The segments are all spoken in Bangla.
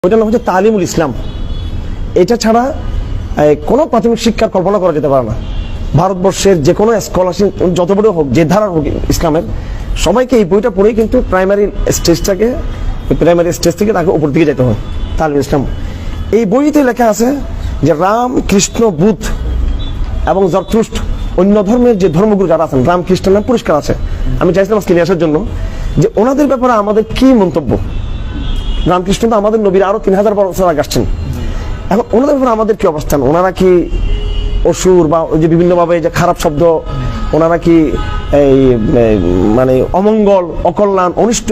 ওইটার নাম হচ্ছে তালিমুল ইসলাম। এটা ছাড়া কোনো প্রাথমিক শিক্ষার কল্পনা করা যেতে পারে না। ভারতবর্ষের যে কোনো স্কলারশিপ যত বড় হোক, যে ধারার হোক ইসলামের, সবাইকে এই বইটা পড়েই কিন্তু প্রাইমারি স্টেজ থেকে তাকে উপর দিকে যেতে হয়। তালিমুল ইসলাম এই বইতে লেখা আছে যে রাম, কৃষ্ণ, বুদ্ধ এবং জরথুস্ট অন্য ধর্মের যে ধর্মগুরু যারা আছেন, রাম কৃষ্ণের নাম পরিষ্কার আছে। আমি চাইছিলাম আজকে নিয়ে আসার জন্য যে ওনাদের ব্যাপারে আমাদের কি মন্তব্য। রামকৃষ্ণ তো আমাদের নবীর আরো 3000 বছর আগে আসছেন। এখন ওনাদের ব্যাপারে আমাদের কি অবস্থান? ওনারা কি অসুর বা যে বিভিন্নভাবে যে খারাপ শব্দ, ওনারা কি এই মানে অমঙ্গল, অকল্যাণ, অনিষ্ট,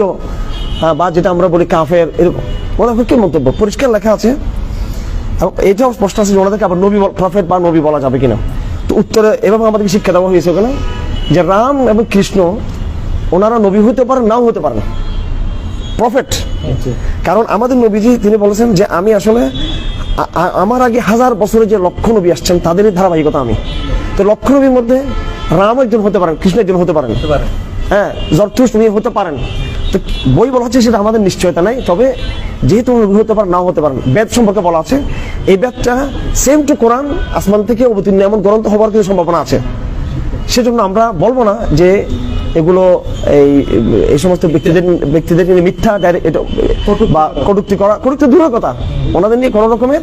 বা যেটা আমরা বলি কাফের, এরকম ওনাদের কি মন্তব্য? পরিষ্কার লেখা আছে। এবং এটাও স্পষ্ট আছে যে ওনাদেরকে আবার নবী, প্রফেট বা নবী বলা যাবে কিনা। তো উত্তরে এভাবে আমাদেরকে শিক্ষা দেওয়া হয়েছে ওখানে যে রাম এবং কৃষ্ণ ওনারা নবী হতে পারেন, নাও হতে পারেন, প্রফেট। কারণ আমাদের নবীজি তিনি বলেছেন যে আমি আসলে আমার আগে 1000 বছরে যে লক্ষ নবী আসছেন তাদেরই ধারাবাহিকতা আমি। তো লক্ষ নবীর মধ্যে রাম একজন হতে পারেন, কৃষ্ণ একজন হতে পারেন, হ্যাঁ, জরথুস্ট উনি হতে পারেন। তো বই বলা হচ্ছে সেটা আমাদের নিশ্চয়তা নাই, তবে যেহেতু নবী হতে পারেন, নাও হতে পারেন। বেদ সম্পর্কে বলা আছে, এই বেদটা সেম টু কোরআন, আসমান থেকে অবতীর্ণ এমন গ্রন্থ হওয়ার কিছু সম্ভাবনা আছে। সেজন্য আমরা বলবো না যে এগুলো এই সমস্ত ব্যক্তিদের নিয়ে মিথ্যা বা কটূক্তি করা, কটূক্তি দূরের কথা, ওনাদের নিয়ে কোনো রকমের